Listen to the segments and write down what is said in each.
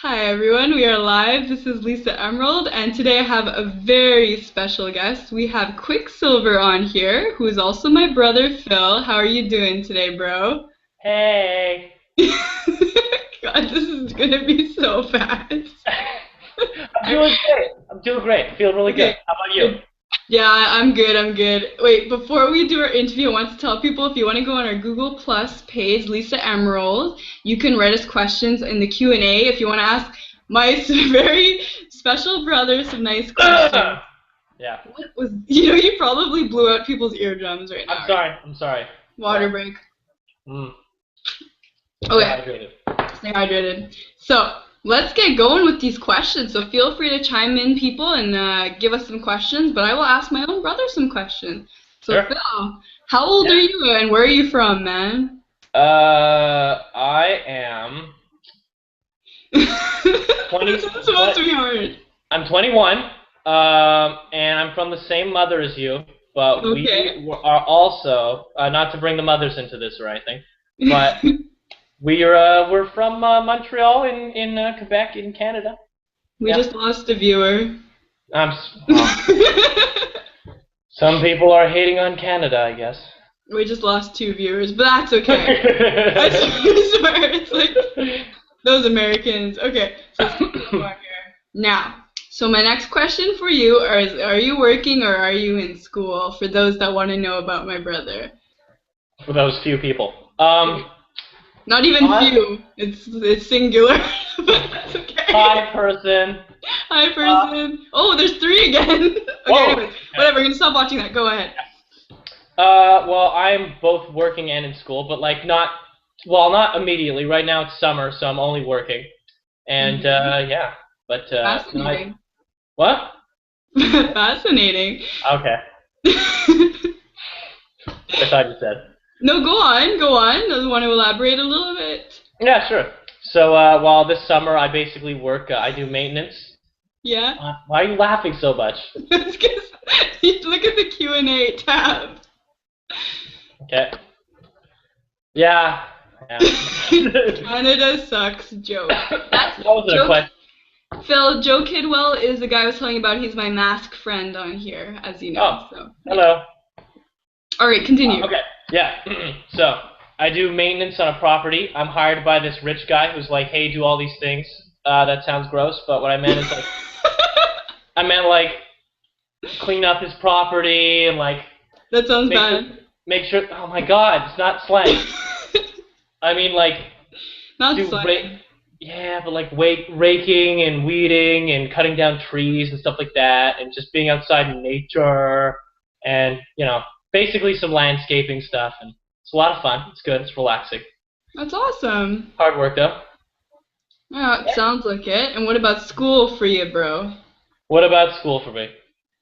Hi everyone, we are live. This is Lisa Emerald, and today I have a very special guest. We have Quicksilver on here, who is also my brother Phil. How are you doing today, bro? Hey. God, this is gonna be so fast. I'm doing great. I'm doing great. Feeling really good. Okay, How about you? good. Yeah, I'm good, I'm good. Wait, before we do our interview, I want to tell people if you want to go on our Google Plus page, Lisa Emerald, you can write us questions in the Q&A if you want to ask my very special brother some nice questions. Yeah. What was, you probably blew out people's eardrums right I'm now, right? sorry. I'm sorry. Water break. Mm, stay Okay, hydrated. stay hydrated. So, let's get going with these questions. So, feel free to chime in, people, and give us some questions, but I will ask my own brother some questions. So, Sure. Phil, how old are Yeah. you and where are you from, man? I am This 20, is supposed to be hard. I'm 21, and I'm from the same mother as you, but Okay. are also, not to bring the mothers into this or anything, but we're from Montreal in Quebec in Canada. We Yeah. just lost a viewer. Well, some people are hating on Canada, I guess. We just lost two viewers, but that's okay. I swear, it's like those Americans. Okay, so let's keep going here. Now, so my next question for you is, are you working or are you in school? For those that want to know about my brother. For those few people. Not even Hi, few. It's singular, but that's okay. hi person. Hi, Uh, person. Oh, there's three again. Okay, Whoa. anyways, whatever. You're gonna stop watching that. Go ahead. Well, I'm both working and in school, but like not immediately. Right now it's summer, so I'm only working. And Hmm. yeah, but no, Fascinating. what? Fascinating. Okay, I thought you said. No, go on, go on. Do you want to elaborate a little bit? Yeah, sure. So while this summer I basically work, I do maintenance. Yeah? Why are you laughing so much? It's because you look at the Q&A tab. Okay. Yeah. Yeah. Canada sucks joke. That's That wasn't a joke. question. Phil, Joe Kidwell is the guy I was telling you about. He's my mask friend on here, as you know. Oh, So, yeah. hello. All right, continue. Okay, yeah. So, I do maintenance on a property. I'm hired by this rich guy who's like, hey, do all these things. That sounds gross, but what I meant is like, I meant like clean up his property and like That sounds make sure, bad. make sure. Oh my God, it's not slang. I mean like Not do rake. slang. Yeah, but like raking and weeding and cutting down trees and stuff like that, and just being outside in nature, and basically some landscaping stuff, and it's a lot of fun. It's good. It's relaxing. That's awesome. Hard work though. Yeah, it Yeah. sounds like it. And what about school for you, bro? What about school for me?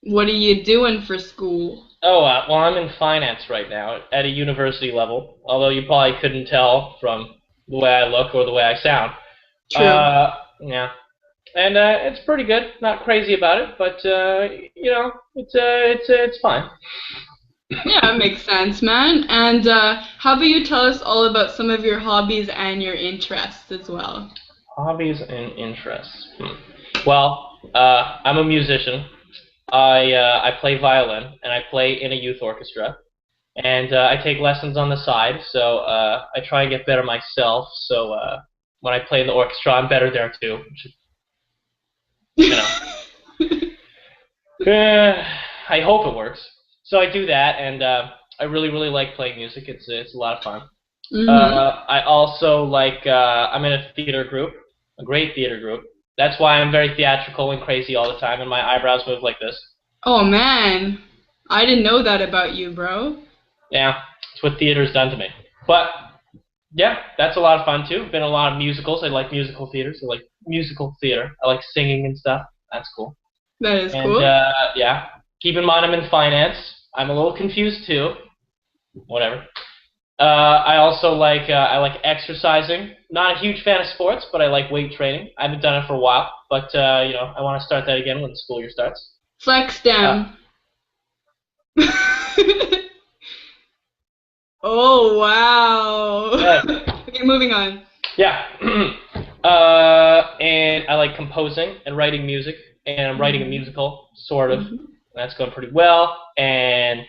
What are you doing for school? Oh, well, I'm in finance right now at a university level. Although you probably couldn't tell from the way I look or the way I sound. True. Yeah, and it's pretty good. Not crazy about it, but it's fine. Yeah, it makes sense, man. And how about you tell us all about some of your hobbies and your interests as well? Hobbies and interests. Well, I'm a musician. I play violin and I play in a youth orchestra, and I take lessons on the side. So I try and get better myself. So when I play in the orchestra, I'm better there too. You know, I hope it works. So I do that, and I really really like playing music. It's a lot of fun. Mm-hmm. I also like I'm in a theater group, a great theater group. That's why I'm very theatrical and crazy all the time, and my eyebrows move like this. Oh man, I didn't know that about you, bro. Yeah, it's what theater's done to me. But yeah, that's a lot of fun too. Been in a lot of musicals. I like musical theaters. I like musical theater. I like singing and stuff. That's cool. That is And cool. yeah, keep in mind I'm in finance. I'm a little confused too. Whatever. I also I like exercising. Not a huge fan of sports, but I like weight training. I haven't done it for a while, but I want to start that again when the school year starts. Flex Uh, them. Oh wow. uh, Okay, moving on. yeah. And like composing and writing music, and I'm writing a musical, sort of. Mm-hmm. And that's going pretty well, and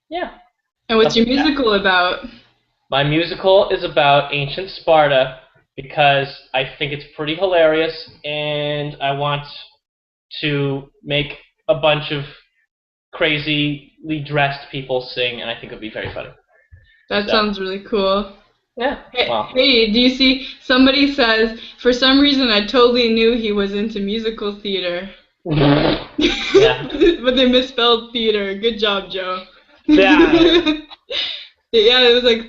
yeah. And what's your Stuff like that. musical about? My musical is about ancient Sparta because I think it's pretty hilarious, and I want to make a bunch of crazily dressed people sing, and I think it would be very funny. That So, sounds really cool. yeah, well. Hey, do you see? Somebody says, for some reason I totally knew he was into musical theater. Yeah. But they misspelled theater. Good job, Joe. Yeah. Yeah, it was like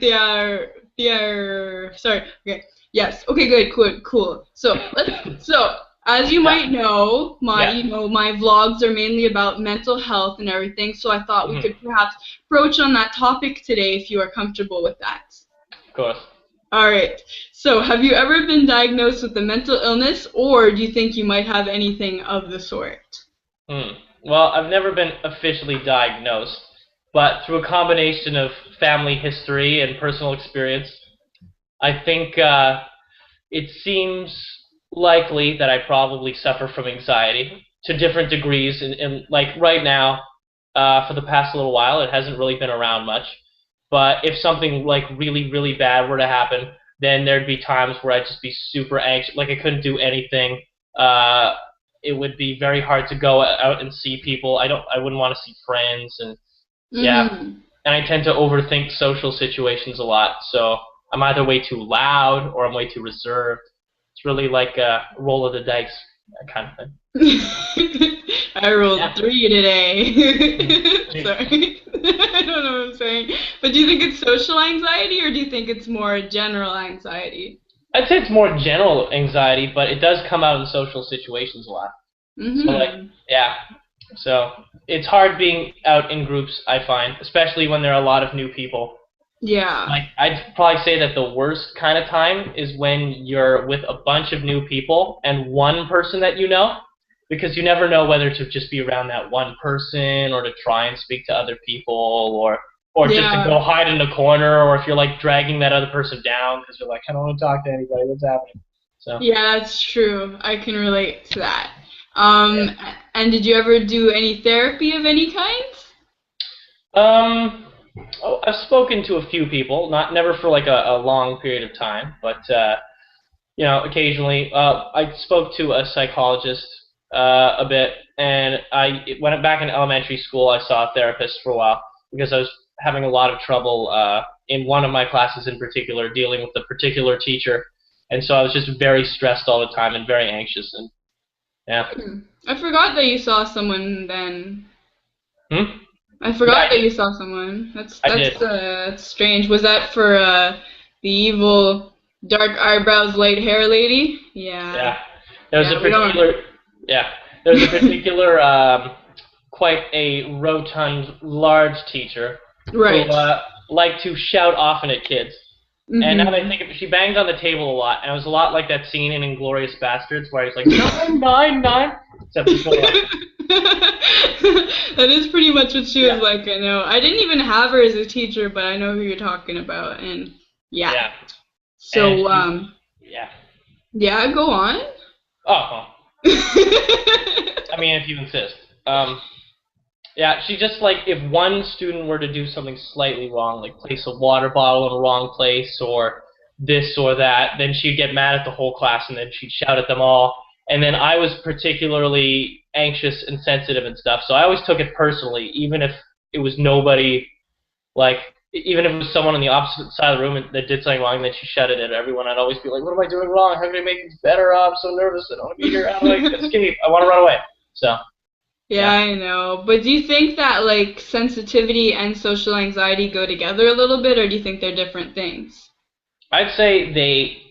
sorry. Okay. Yes. Okay. Good. Cool. So as you might know, my vlogs are mainly about mental health and everything. So I thought we could perhaps broach on that topic today if you are comfortable with that. Of course. All right. So have you ever been diagnosed with a mental illness, or do you think you might have anything of the sort? Well, I've never been officially diagnosed, but through a combination of family history and personal experience, I think it seems likely that I probably suffer from anxiety to different degrees. And like right now, for the past little while, it hasn't really been around much. But if something like really, really bad were to happen, then there'd be times where I'd just be super anxious, like I couldn't do anything. It would be very hard to go out and see people. I wouldn't want to see friends, and yeah. And I tend to overthink social situations a lot. So I'm either way too loud or I'm way too reserved. It's really like a roll of the dice, that kind of thing. I rolled 3 today. Sorry. I don't know what I'm saying. But do you think it's social anxiety, or do you think it's more general anxiety? I'd say it's more general anxiety, but it does come out in social situations a lot. So like, yeah. So it's hard being out in groups, I find, especially when there are a lot of new people. Yeah. Like, I'd probably say that the worst kind of time is when you're with a bunch of new people and one person that you know, because you never know whether to just be around that one person or to try and speak to other people or just to go hide in a corner, or if you're like dragging that other person down because you're like, I don't want to talk to anybody, what's happening? So. Yeah, that's true. I can relate to that. And did you ever do any therapy of any kind? I've spoken to a few people, never for like a long period of time, but occasionally. I spoke to a psychologist a bit, and when back in elementary school, I saw a therapist for a while because I was having a lot of trouble in one of my classes in particular, dealing with a particular teacher, and so I was just very stressed all the time and very anxious, and yeah. I forgot that you saw someone then. I forgot that you saw someone. That's strange. Was that for the evil dark eyebrows, light hair lady? Yeah. Yeah. There's a particular quite a rotund, large teacher who liked to shout often at kids. And now that I think of it, she banged on the table a lot, and it was a lot like that scene in *Inglourious Basterds* where he's like 999. Except before. That is pretty much what she was like. I know. I didn't even have her as a teacher, but I know who you're talking about, and yeah. So yeah, go on. Oh. Well. I mean, if you insist. Yeah, she just, like, if one student were to do something slightly wrong, like place a water bottle in the wrong place or this or that, then she'd get mad at the whole class and then she'd shout at them all. And then I was particularly anxious and sensitive and stuff, so I always took it personally, even if it was nobody, like, even if it was someone on the opposite side of the room that did something wrong and then she shouted at everyone, I'd always be like, what am I doing wrong? How can I make things better? Oh, I'm so nervous. I don't want to be here. How do I escape? I want to run away. So... Yeah, I know. But do you think that, like, sensitivity and social anxiety go together a little bit, or do you think they're different things? I'd say they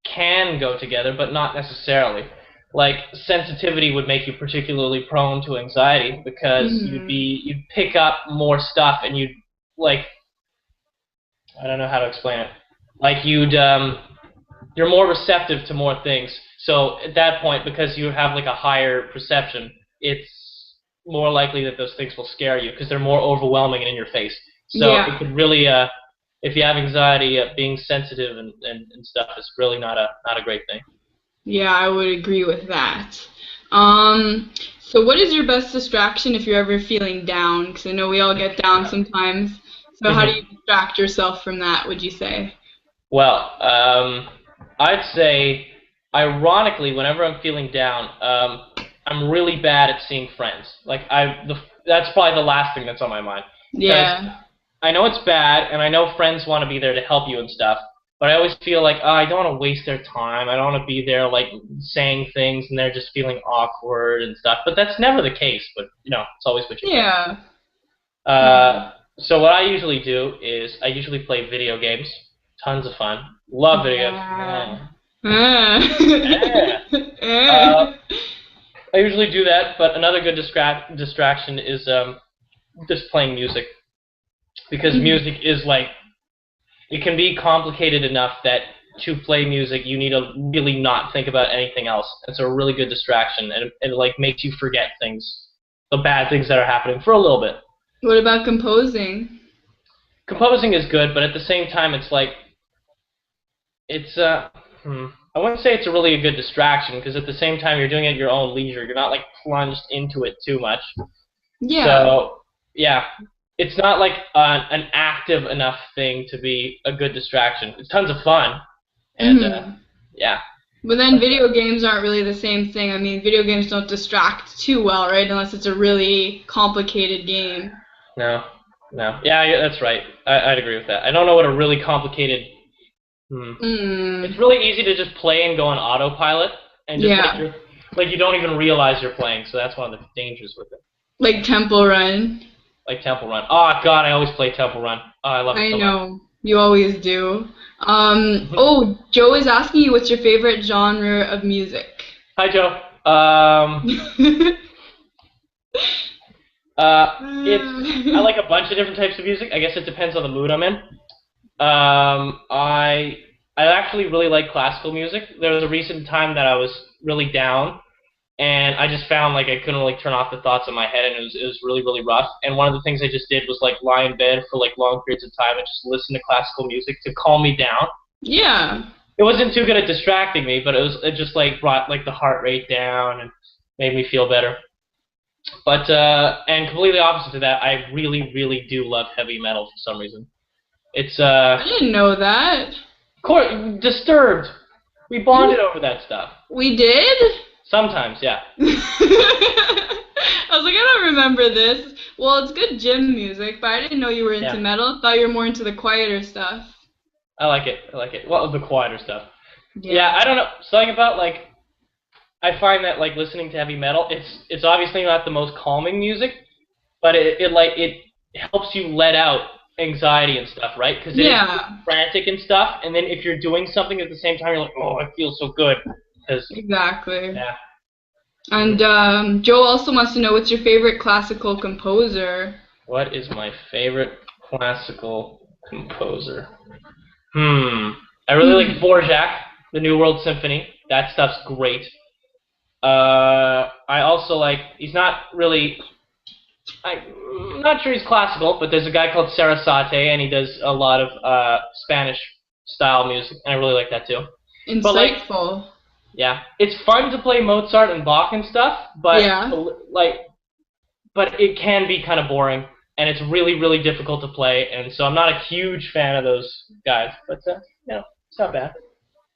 can go together, but not necessarily. Like, sensitivity would make you particularly prone to anxiety because you'd pick up more stuff and you'd, like, I don't know how to explain it. Like, you're more receptive to more things. So at that point, because you have, like, a higher perception, it's more likely that those things will scare you because they're more overwhelming and in your face. So it could really, if you have anxiety, being sensitive and stuff is really not a great thing. Yeah, I would agree with that. So what is your best distraction if you're ever feeling down? Because I know we all get down sometimes. So how do you Mhm. distract yourself from that, would you say? Well, I'd say, ironically, whenever I'm feeling down, I'm really bad at seeing friends. That's probably the last thing that's on my mind. Because Yeah. I know it's bad, and I know friends want to be there to help you and stuff, but I always feel like, oh, I don't want to waste their time. I don't want to be there, like, saying things, and they're just feeling awkward and stuff. But that's never the case, but, it's always what you think. Yeah. So what I usually do is I usually play video games. Tons of fun. Love video games. Yeah. Yeah. Yeah. Ah. Uh, I usually do that, but another good distraction is just playing music, because music is like, it can be complicated enough that to play music you need to really not think about anything else. It's a really good distraction, and it like makes you forget things, the bad things that are happening for a little bit. What about composing? Composing is good, but at the same time it's like, it's I wouldn't say it's a good distraction, because at the same time you're doing it at your own leisure. You're not like plunged into it too much. Yeah. So yeah, it's not like an active enough thing to be a good distraction. It's tons of fun, and Hmm. yeah. But then video games aren't really the same thing. I mean, video games don't distract too well, right? Unless it's a really complicated game. No, no, yeah, that's right. I'd agree with that. I don't know what a really complicated. It's Hmm. really easy to just play and go on autopilot, and just Yeah. like you don't even realize you're playing. So that's one of the dangers with it. Like Temple Run. Like Temple Run. Oh God, I always play Temple Run. Oh, I love it I so much. know. You always do. Mhm. Oh, Joe is asking you what's your favorite genre of music? Hi, Joe. It's I like a bunch of different types of music. I guess it depends on the mood I'm in. I actually really like classical music. There was a recent time that I was really down, and I just found like I couldn't really turn off the thoughts in my head, and it was really really rough. And one of the things I just did was like lie in bed for like long periods of time and just listen to classical music to calm me down. Yeah. It wasn't too good at distracting me, but it just like brought like the heart rate down and made me feel better. But and completely opposite to that, I really really do love heavy metal for some reason. It's I didn't know that. Disturbed. We bonded over that stuff. We did? Sometimes, yeah. I was like, I don't remember this. Well, it's good gym music, but I didn't know you were into Yeah. metal. Thought you were more into the quieter stuff. I like it. I like it. Well, the quieter stuff. Yeah, Yeah. I don't know. Something about like, I find that like listening to heavy metal, it's obviously not the most calming music, but it helps you let out anxiety and stuff, right? Because it is Yeah, frantic and stuff, and then if you're doing something at the same time, you're like, oh, I feel so good. Because exactly. yeah. And Joe also wants to know what's your favorite classical composer? What is my favorite classical composer? I really like Hmm. Dvorak, the New World Symphony. That stuff's great. I also like. He's not really. I'm not sure he's classical, but there's a guy called Sarasate, and he does a lot of Spanish style music, and I really like that too. But like, Insightful. yeah, it's fun to play Mozart and Bach and stuff, but Yeah. like, but it can be kind of boring, and it's really really difficult to play, and so I'm not a huge fan of those guys. But it's not bad.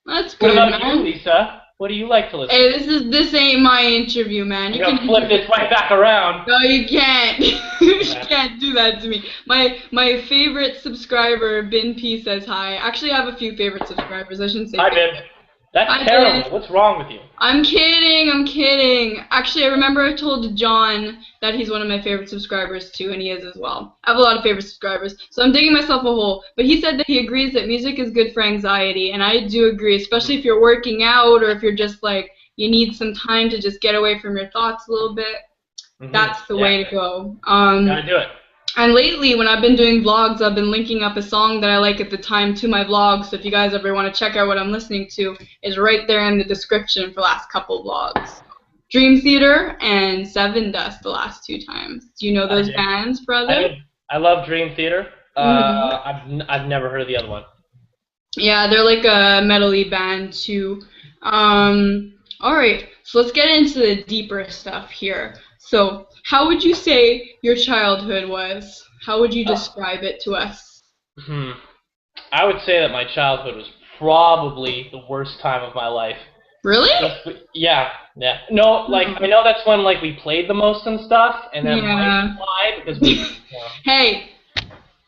That's What good, about you, man. Lisa? What do you like to listen Hey, to? this ain't my interview, man. I'm You can gonna flip interview. this right back around. No, you can't. You Okay. can't do that to me. My favorite subscriber, Bin P, says hi. Actually, I have a few favorite subscribers. I shouldn't say Hi, favorite. Ben. That's Hi, Bin. terrible. What's wrong with you? I'm kidding. I'm kidding. Actually, I remember I told John that he's one of my favorite subscribers too, and he is as well. I have a lot of favorite subscribers, so I'm digging myself a hole. But he said that he agrees that music is good for anxiety, and I do agree, especially if you're working out or if you're just like you need some time to just get away from your thoughts a little bit. That's the Yeah, way to go. gotta do it. And lately, when I've been doing vlogs, I've been linking up a song that I like at the time to my vlog. So if you guys ever want to check out what I'm listening to, it's right there in the description for the last couple vlogs. Dream Theater and Seven Dust the last two times. Do you know I those do. bands, I brother? do. I love Dream Theater. Hmm. I've never heard of the other one. Yeah, they're like a metal-y band too. All right, so let's get into the deeper stuff here. So, how would you say your childhood was? How would you describe it to us? Hmm. I would say that my childhood was probably the worst time of my life. Really? Yeah, yeah. No, like I know that's when like we played the most and stuff, and that might be Yeah. why because we. You know, Hey.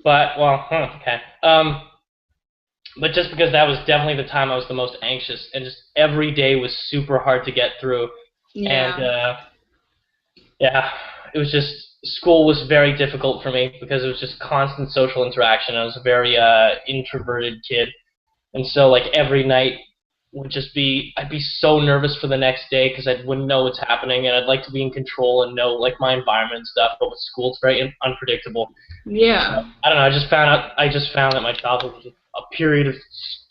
but well, okay. But just because that was definitely the time I was the most anxious, and just every day was super hard to get through, and Yeah. yeah, it was just school was very difficult for me because it was just constant social interaction. I was a very introverted kid, and so like every night would just be I'd be so nervous for the next day because I wouldn't know what's happening, and I'd like to be in control and know like my environment and stuff. But with school, it's very unpredictable. So, Yeah. I don't know. I just found that my childhood was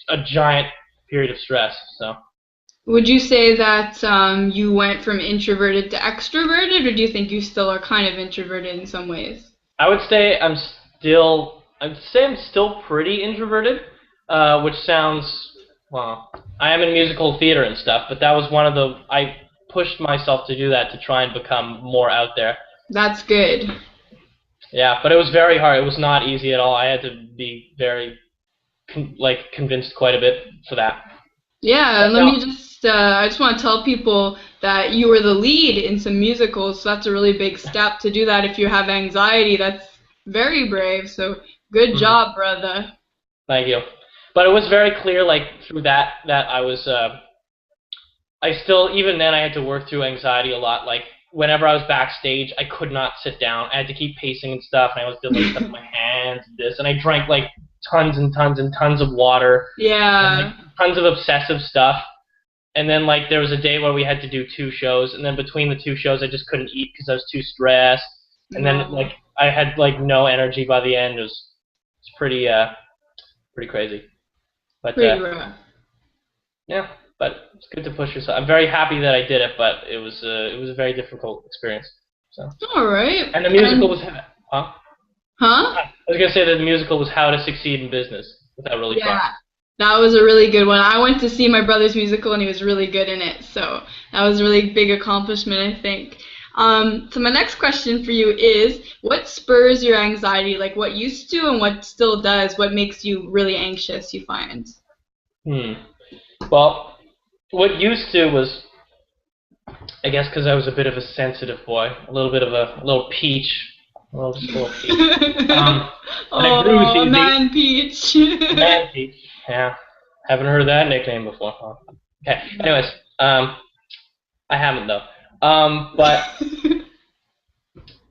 a giant period of stress. So Would you say that you went from introverted to extroverted, or do you think you still are kind of introverted in some ways? I would say I'm still pretty introverted, which sounds well. I am in musical theater and stuff, but that was one of the I pushed myself to do that to try and become more out there. That's good. Yeah, but it was very hard. It was not easy at all. I had to be very convinced quite a bit for that. Yeah, But and let no, me just, I just want to tell people that you were the lead in some musicals, so that's a really big step to do that if you have anxiety. That's very brave, so good mhm, job, brother. thank you. But it was very clear, like through that I was I still, even then, I had to work through anxiety a lot. Like, whenever I was backstage, I could not sit down. I had to keep pacing and stuff, and I was doing, like, stuff with my hands and this. And I drank, like, tons and tons and tons of water and, like, Yeah. tons of obsessive stuff. And then, like, there was a day where we had to do 2 shows, and then between the 2 shows, I just couldn't eat because I was too stressed. And then, Wow. like, I had, like, no energy by the end. It's pretty crazy. But, Pretty rough. yeah, but it's good to push yourself. I'm very happy that I did it, but it was a very difficult experience. So, All right. and the musical And, was huh? huh? I was gonna say that the musical was How to Succeed in Business without really trying. Yeah. That was a really good one. I went to see my brother's musical and he was really good in it. So that was a really big accomplishment, I think. So my next question for you is, what spurs your anxiety? Like what used to and what still does? What makes you really anxious, you find? Hmm. Well, what used to was, I guess, because I was a bit of a sensitive boy, a little bit of a little peach, just a little peach. And I grew with Oh, the man, Peach. man peach. Yeah, haven't heard of that nickname before. Huh? Okay. Anyways, I haven't though. But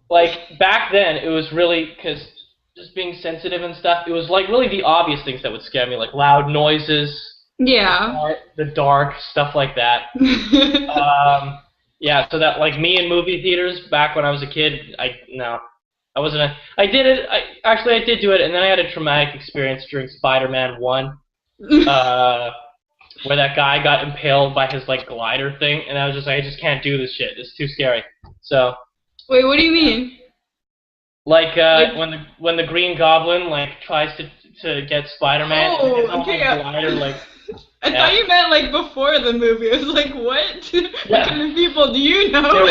like back then it was really because just being sensitive and stuff, it was like really the obvious things that would scare me, like loud noises, Yeah. the dark, stuff like that. Yeah, so that like me in movie theaters back when I was a kid, I wasn't I did it, I did do it, and then I had a traumatic experience during Spider-Man 1, where that guy got impaled by his like glider thing, and I was just like, I just can't do this shit, it's too scary. So Wait, what do you mean? like Like, when the Green Goblin like tries to get Spider-Man and his oh, own okay. like glider like I yeah. thought you meant like before the movie. I was like, what? What Yeah. kind of people do you know?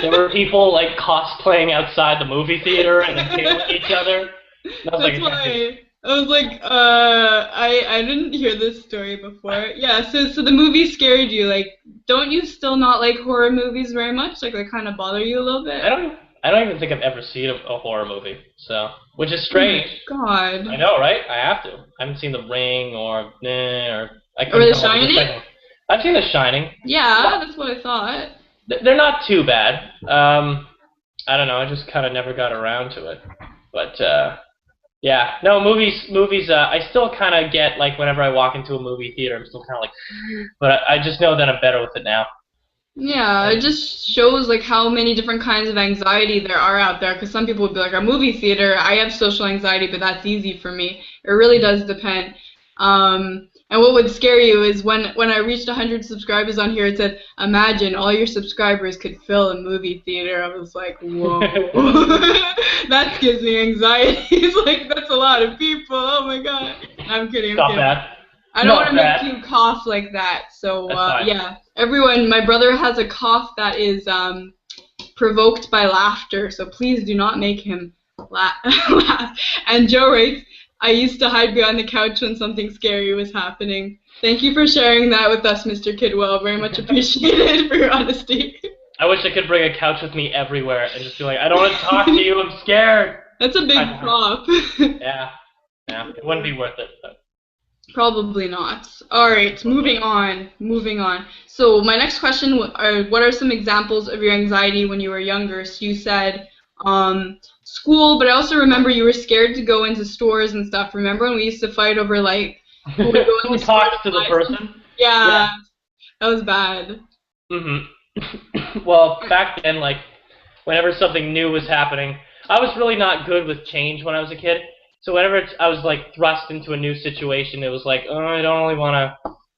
There were people like cosplaying outside the movie theater and impaling each other. And I was That's like, why I was like, I didn't hear this story before. Yeah, so the movie scared you. Like, don't you still not like horror movies very much? Like, they kind of bother you a little bit. I don't even think I've ever seen a horror movie. So, which is Oh my strange. God. I know, right? I have to. I haven't seen The Ring or I Or couldn't The come up with the Shining? second one. I've seen The Shining. Yeah, that's what I thought. They're not too bad. I don't know. I just kind of never got around to it. But yeah, no movies. I still kind of get like whenever I walk into a movie theater, I'm still kind of like, but I just know that I'm better with it now. Yeah, it just shows like how many different kinds of anxiety there are out there. Because some people would be like, a movie theater, I have social anxiety, but that's easy for me. It really does depend. And what would scare you is when I reached 100 subscribers on here, it said, imagine all your subscribers could fill a movie theater. I was like, whoa. That gives me anxiety. It's like, that's a lot of people. Oh my God. I'm kidding, I'm Stop kidding. that. I don't want Not to make bad. you cough like that. So That's fine. yeah, everyone, my brother has a cough that is provoked by laughter. So please do not make him laugh. And Joe writes, I used to hide behind the couch when something scary was happening. Thank you for sharing that with us, Mr. Kidwell. Very much appreciated for your honesty. I wish I could bring a couch with me everywhere and just be like, I don't want to talk to you, I'm scared. That's a big prop. Yeah, it wouldn't be worth it. But. Probably not. All right, moving on. So my next question are, what are some examples of your anxiety when you were younger? So you said school, but I also remember you were scared to go into stores and stuff. Remember when we used to fight over like who would go in Who the store talks to the person? Yeah, that was bad. Well, back then, like, whenever something new was happening, I was really not good with change when I was a kid. So whenever I was like thrust into a new situation, it was like, oh, I only want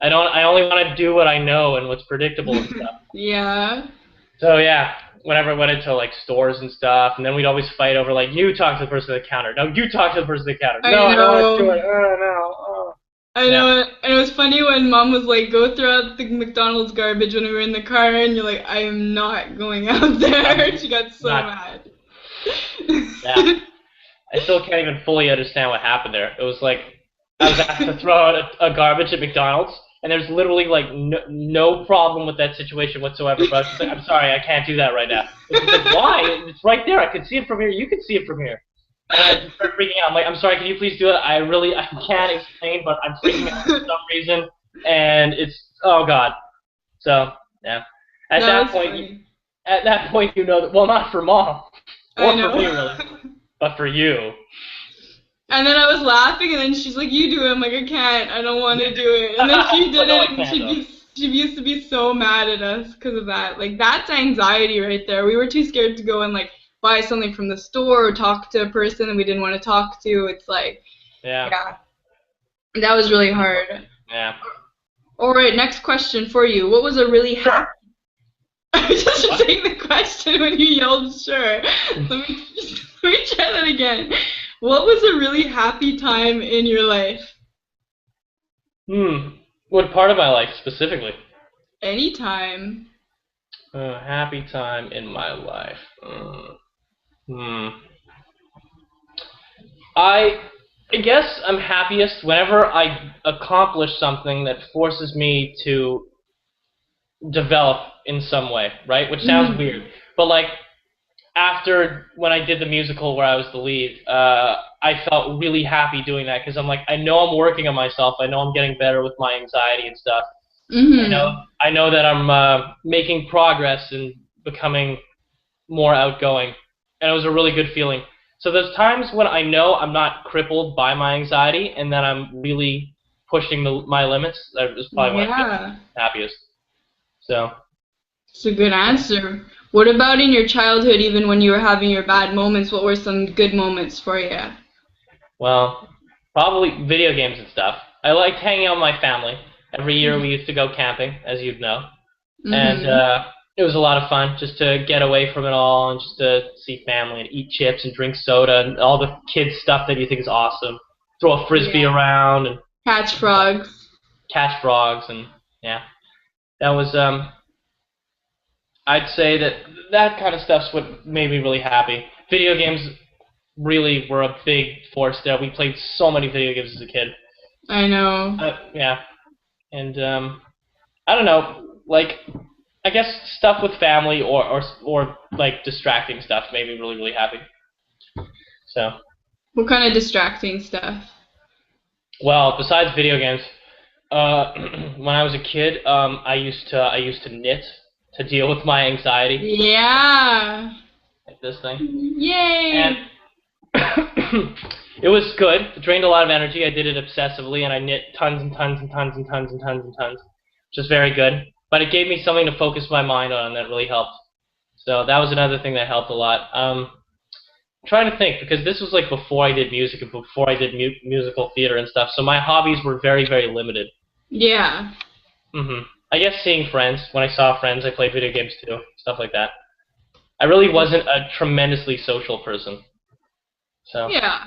to do what I know and what's predictable and stuff. Yeah. So yeah, whenever I went into like stores and stuff, and then we'd always fight over like, you talk to the person at the counter. No, you talk to the person at the counter. No, I don't want to do it. Oh no. Oh. I know it. And it was funny when Mom was like, go throw out the McDonald's garbage when we were in the car, and you're like, I am not going out there. She got so mad. Yeah. I still can't even fully understand what happened there. It was like, I was asked to throw out a garbage at McDonald's, and there's literally like no problem with that situation whatsoever, but I was just like, I'm sorry, I can't do that right now. It's like, why? It's right there. I could see it from here. You can see it from here. And I just start freaking out. I'm like, I'm sorry, can you please do it? I can't explain, but I'm freaking out for some reason, and it's, oh god. So, yeah. At that point, you know that, well, not for Mom, or for me, really, but for you. And then I was laughing, and then she's like, you do it. I'm like, I can't. I don't want to do it. And then she did it, and she used to be so mad at us because of that. Like, that's anxiety right there. We were too scared to go and, like, buy something from the store or talk to a person that we didn't want to talk to. It's like, yeah. That was really hard. Yeah. All right, next question for you. What was a really happy... I just saying the question when you yelled, sure. Let me try that again. What was a really happy time in your life? What part of my life specifically? Any time. A happy time in my life. I guess I'm happiest whenever I accomplish something that forces me to develop in some way, right? Which sounds weird, but like after when I did the musical where I was the lead, I felt really happy doing that because I'm like, I know I'm working on myself. I know I'm getting better with my anxiety and stuff. I know that I'm making progress and becoming more outgoing, and it was a really good feeling. So there's times when I know I'm not crippled by my anxiety and that I'm really pushing my limits. That is probably when I feel happiest. So. It's a good answer. What about in your childhood, even when you were having your bad moments, what were some good moments for you? Well, probably video games and stuff. I liked hanging out with my family. Every year we used to go camping, as you'd know. And it was a lot of fun just to get away from it all and just to see family and eat chips and drink soda and all the kids stuff that you think is awesome. Throw a frisbee around and catch frogs. Catch frogs and yeah. That was I'd say that kind of stuff's what made me really happy. Video games really were a big force there. We played so many video games as a kid. I know. Yeah. And I don't know, like I guess stuff with family or like distracting stuff made me really, really happy. So. What kind of distracting stuff? Well, besides video games, when I was a kid, I used to knit to deal with my anxiety. Yeah. Like this thing. Yay. And it was good. It drained a lot of energy. I did it obsessively, and I knit tons and tons and tons and tons and tons and tons, which is very good. But it gave me something to focus my mind on, and that really helped. So that was another thing that helped a lot. I'm trying to think, because this was like before I did music and before I did musical theater and stuff, so my hobbies were very, very limited. Yeah. I guess seeing friends. When I saw friends, I played video games too, stuff like that. I really wasn't a tremendously social person. So. Yeah.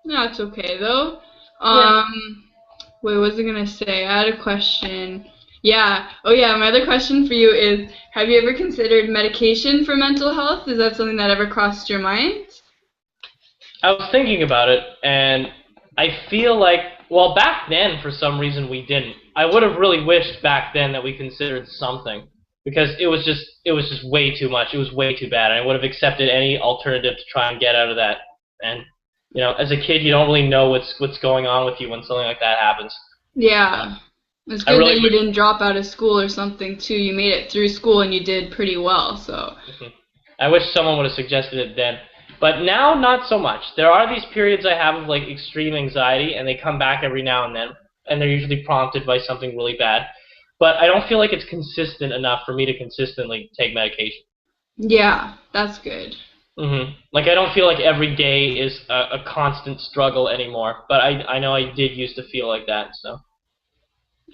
No, it's okay though. Wait, what was I gonna say? I had a question. Yeah. Oh yeah, my other question for you is, have you ever considered medication for mental health? Is that something that ever crossed your mind? I was thinking about it, and I feel like, well, back then for some reason we didn't. I would have really wished back then that we considered something, because it was just way too much. It was way too bad. And I would have accepted any alternative to try and get out of that. And as a kid, you don't really know what's going on with you when something like that happens. Yeah. It's I good really that you didn't drop out of school or something too. You made it through school and you did pretty well, so. I wish someone would have suggested it then. But now, not so much. There are these periods I have of like extreme anxiety, and they come back every now and then, and they're usually prompted by something really bad. But I don't feel like it's consistent enough for me to consistently take medication. Yeah, that's good. Like I don't feel like every day is a constant struggle anymore. But I know I did used to feel like that. So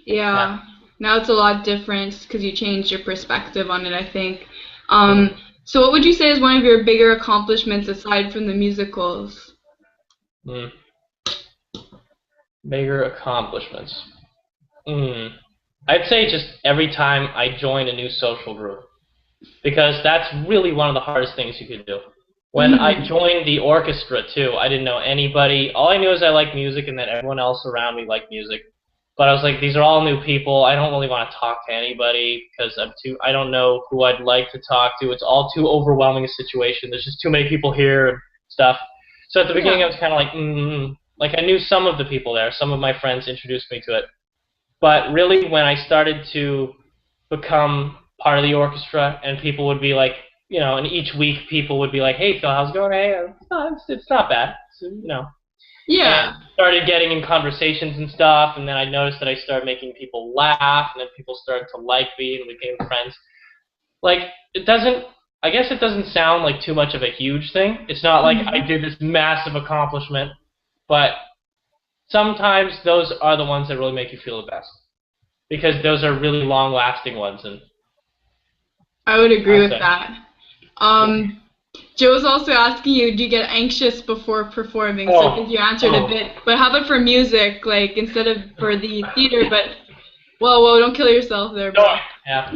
yeah. Yeah. Now it's a lot different because you changed your perspective on it, I think. Mhm. So what would you say is one of your bigger accomplishments aside from the musicals? Mm. Bigger accomplishments. I'd say just every time I join a new social group, because that's really one of the hardest things you could do. When I Mm. joined the orchestra too, I didn't know anybody. All I knew is I liked music and that everyone else around me liked music. But I was like, these are all new people. I don't really want to talk to anybody because I don't know who I'd like to talk to. It's all too overwhelming a situation. There's just too many people here and stuff. So at the beginning, Yeah. I was kind of like I knew some of the people there. Some of my friends introduced me to it. But really, when I started to become part of the orchestra, and people would be like, and each week people would be like, "Hey Phil, how's it going? Hey, it's not bad, And Yeah. started getting in conversations and stuff, and then I noticed that I started making people laugh, and then people started to like me, and we became friends. Like I guess it doesn't sound like too much of a huge thing. It's not like I Mhm. did this massive accomplishment, but sometimes those are the ones that really make you feel the best because those are really long-lasting ones, and I would agree I'd with say. that. Yeah. Joe's also asking you, do you get anxious before performing? So I think Oh, you answered a oh, bit. But how about for music, like instead of for the theater, but whoa, don't kill yourself there, oh, bro. yeah.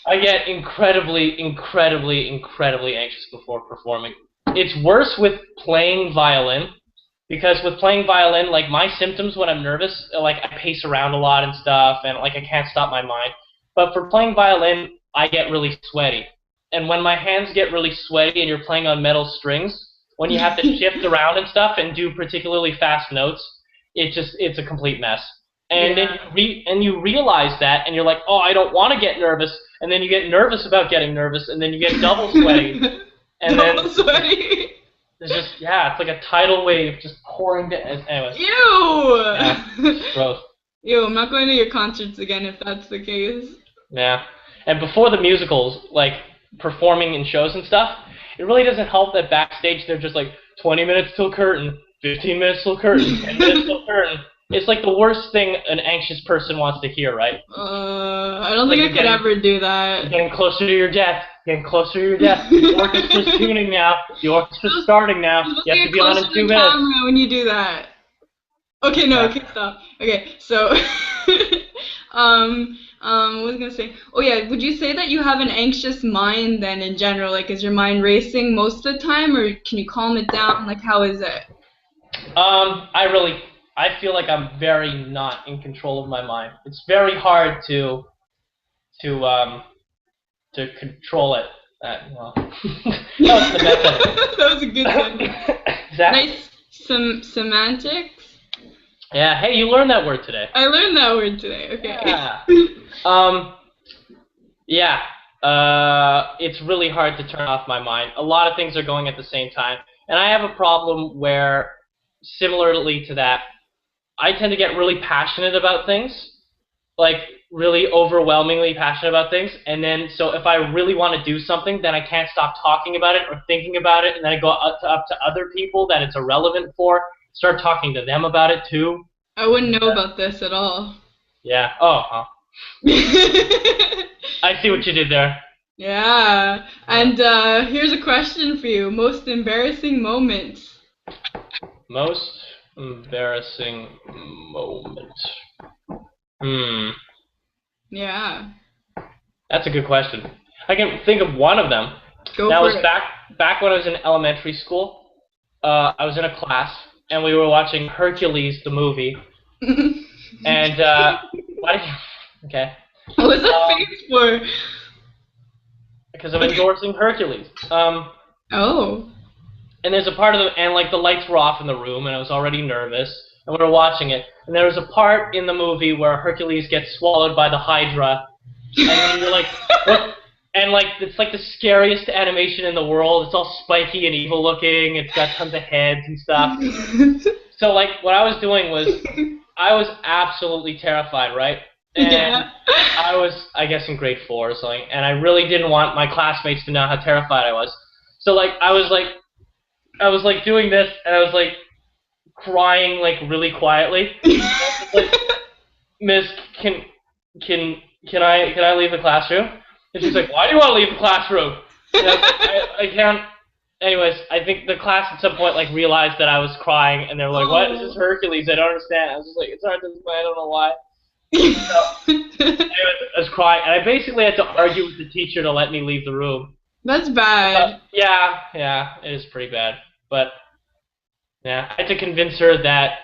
I get incredibly, incredibly, incredibly anxious before performing. It's worse with playing violin because with playing violin, like my symptoms when I'm nervous, like I pace around a lot and stuff, and like I can't stop my mind. But for playing violin, I get really sweaty. And when my hands get really sweaty and you're playing on metal strings, when you have to shift around and stuff and do particularly fast notes, it's a complete mess. And then Yeah. you realize that, and you're like, oh, I don't want to get nervous, and then you get nervous about getting nervous, and then you get double sweaty, and Double then sweaty. there's just it's like a tidal wave just pouring down. Anyways, yeah, Ew. gross. Ew, I'm not going to your concerts again if that's the case. Yeah, and before the musicals, like performing in shows and stuff, it really doesn't help that backstage they're just like 20 minutes till curtain, 15 minutes till curtain, 10 minutes till curtain. It's like the worst thing an anxious person wants to hear, right? I don't Like think I could ever do you're that. getting closer to your death. Getting closer to your death. The orchestra's tuning now. The orchestra's starting now. You're supposed You to have to get be on closer in to 2 the minutes. camera when you do that. Okay, no, Yeah. okay, stop. Okay, so, what was I gonna say? Oh yeah, would you say that you have an anxious mind then in general? Like, is your mind racing most of the time, or can you calm it down? Like, how is it? I feel like I'm very not in control of my mind. It's very hard to um to control it. Well, that wasn't the best sentence. That was a good sentence. Exactly. Nice semantics. Yeah. Hey, you learned that word today. I learned that word today. Okay. Yeah. Um. Yeah. It's really hard to turn off my mind. A lot of things are going at the same time, and I have a problem where, similarly to that, I tend to get really passionate about things, like really overwhelmingly passionate about things, and then so if I really want to do something, then I can't stop talking about it or thinking about it, and then I go up to other people that it's irrelevant for, start talking to them about it too. I wouldn't know about this at all. Yeah. Oh, huh. I see what you did there. Yeah. Yeah. And here's a question for you. Most embarrassing moments. Most Embarrassing moment. Yeah. That's a good question. I can think of one of them. Go That for was it. back when I was in elementary school. I was in a class, and we were watching Hercules, the movie. And, why did you... Okay. What was that face for? Because I'm endorsing Hercules. Oh. And there's a part of the... And, like, the lights were off in the room, and I was already nervous. And we were watching it. And there was a part in the movie where Hercules gets swallowed by the Hydra. And then you're like, what? And, like, it's like the scariest animation in the world. It's all spiky and evil looking. It's got tons of heads and stuff. So, like, what I was doing was, I was absolutely terrified, right? And Yeah. I was, I guess, in grade 4 or something, and I really didn't want my classmates to know how terrified I was. So, like, I was like doing this, and I was like crying like really quietly. Like, Miss, can I leave the classroom? And she's like, why do you want to leave the classroom? And I was like, I can't. Anyways, I think the class at some point like realized that I was crying, and they were like, "What? This is Hercules. I don't understand." I was just like, "It's hard to explain. I don't know why." So, anyways, I was crying, and I basically had to argue with the teacher to let me leave the room. That's bad. Yeah, it is pretty bad. But yeah, I had to convince her that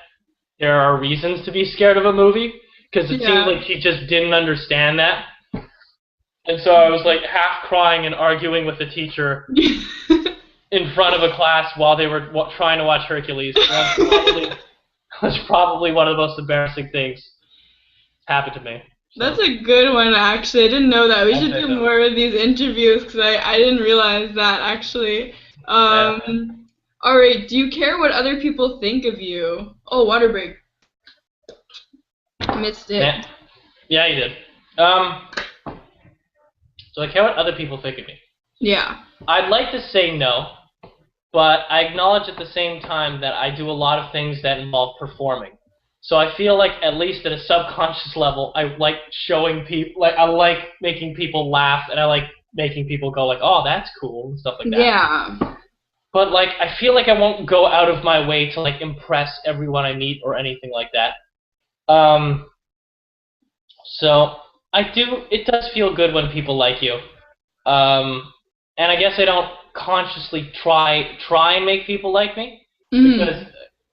there are reasons to be scared of a movie, because it seems like she just didn't understand that. And so I was like half crying and arguing with the teacher in front of a class while they were trying to watch Hercules. That's probably one of the most embarrassing things happened to me. So. That's a good one, actually. I didn't know that. We should do more of these interviews because I didn't realize that, actually. Yeah. Alright, do you care what other people think of you? Oh, water break. Missed it. Yeah, you did. So I care what other people think of me. Yeah. I'd like to say no, but I acknowledge at the same time that I do a lot of things that involve performing. So I feel like, at least at a subconscious level, I like showing people, like I like making people laugh, and I like making people go like, "Oh, that's cool," and stuff like that. Yeah. But like, I feel like I won't go out of my way to like impress everyone I meet or anything like that. So it does feel good when people like you. And I guess I don't consciously try and make people like me, because,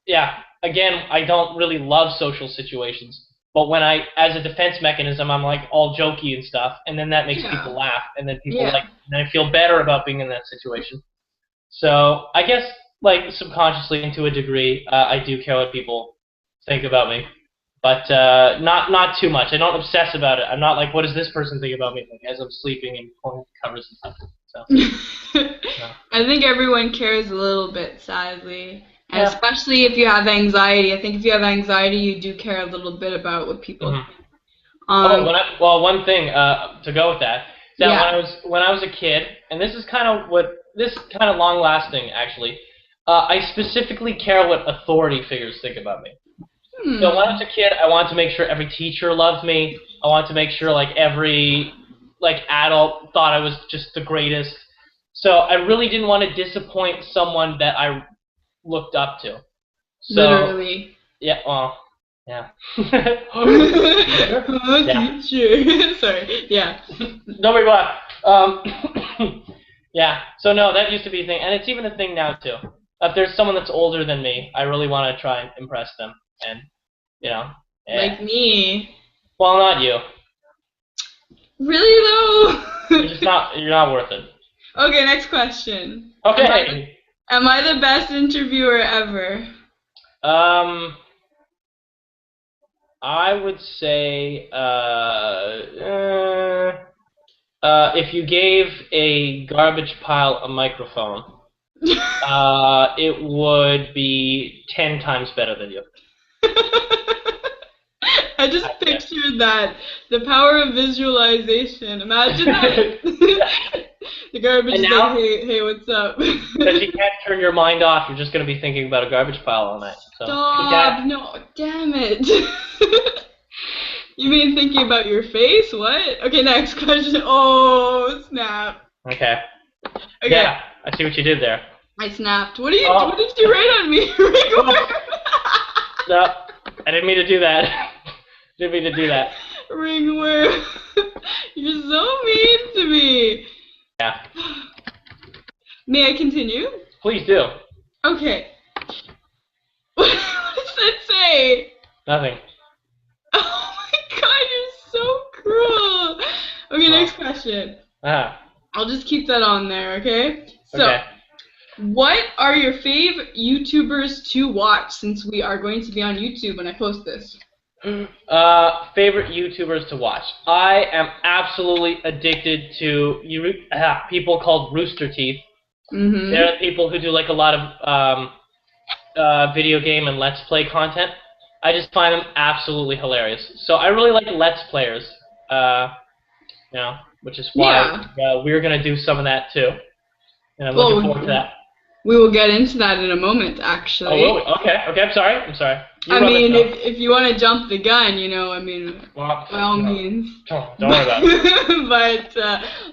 yeah, again, I don't really love social situations. But when as a defense mechanism, I'm like all jokey and stuff, and then that makes people laugh, and then people and I feel better about being in that situation. So I guess, like, subconsciously, and to a degree, I do care what people think about me. But not too much. I don't obsess about it. I'm not like, what does this person think about me, like, as I'm sleeping and pulling covers and stuff. So. I think everyone cares a little bit, sadly. And especially if you have anxiety. I think if you have anxiety, you do care a little bit about what people think. One thing to go with that is that when I was a kid, and this is kind of long lasting actually. I specifically care what authority figures think about me. So when I was a kid, I wanted to make sure every teacher loved me. I wanted to make sure like every adult thought I was just the greatest. So I really didn't want to disappoint someone that I looked up to. So, literally. Yeah. Well. Yeah. Teacher. Sorry. Yeah. Don't worry about it. Yeah. So no, that used to be a thing, and it's even a thing now too. If there's someone that's older than me, I really want to try and impress them, and like me. Well, not you. Really though? You're not worth it. Okay, next question. Okay. Am I the best interviewer ever? I would say if you gave a garbage pile a microphone, it would be 10 times better than you. I just pictured that. The power of visualization. Imagine that. The garbage is like, hey, what's up? Because you can't turn your mind off. You're just going to be thinking about a garbage pile all night. So stop. No, damn it. You mean thinking about your face? What? Okay, next question. Oh, snap. Okay. Yeah, I see what you did there. I snapped. What did you write on me? No, I didn't mean to do that. Didn't mean to do that. Ringworm. You're so mean to me. Yeah. May I continue? Please do. Okay. What does it say? Nothing. Oh my god, you're so cruel. Okay, Well. next question. Ah. I'll just keep that on there, okay? So, Okay. what are your fave YouTubers to watch since we are going to be on YouTube when I post this? Favorite YouTubers to watch. I am absolutely addicted to people called Rooster Teeth. Mm-hmm. They're the people who do like a lot of video game and Let's Play content. I just find them absolutely hilarious. So I really like Let's Players, which is why we're gonna do some of that too, and I'm looking forward to that. We will get into that in a moment, actually. Oh, will we? Okay. I'm sorry. I mean, if you want to jump the gun, by all means. Don't worry about it. But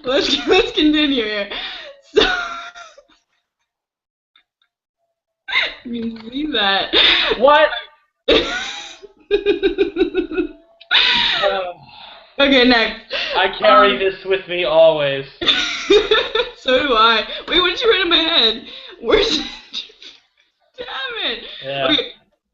let's continue here. So, you see that? What? Okay, next. I carry this with me always. So do I. Wait, what did you write in my head? Where's it? Damn it. Yeah.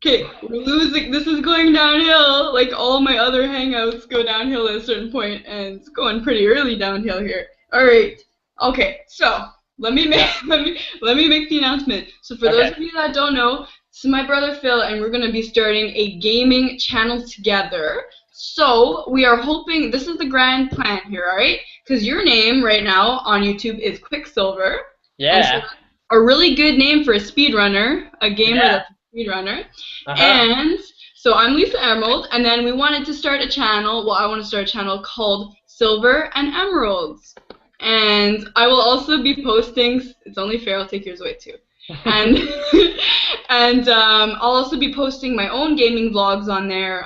Okay, we're losing. This is going downhill. Like all my other hangouts go downhill at a certain point, and it's going pretty early downhill here. All right. Okay, so let me make the announcement. So for those of you that don't know, this is my brother Phil, and we're gonna be starting a gaming channel together. So we are hoping this is the grand plan here, all right? Because your name right now on YouTube is Quicksilver. Yeah. So a really good name for a speedrunner, a gamer that's a speedrunner. And so I'm Lisa Emerald, and then we wanted to start a channel. Well, I want to start a channel called Silver and Emeralds. And I will also be posting. It's only fair. I'll take yours away too. And I'll also be posting my own gaming vlogs on there.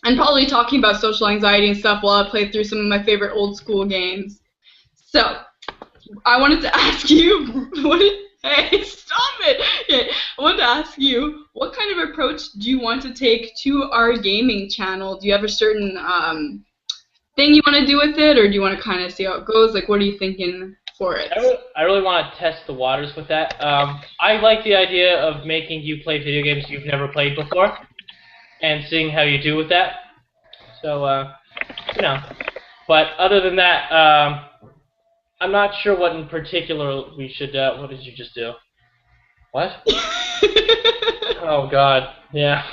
And probably talking about social anxiety and stuff while I play through some of my favorite old school games. So, I wanted to ask you, hey, stop it! Okay, I wanted to ask you, what kind of approach do you want to take to our gaming channel? Do you have a certain thing you want to do with it, or do you want to kind of see how it goes? Like, what are you thinking for it? I really want to test the waters with that. I like the idea of making you play video games you've never played before, and seeing how you do with that. So, But other than that, I'm not sure what in particular we should. What did you just do? What? Oh God. Yeah.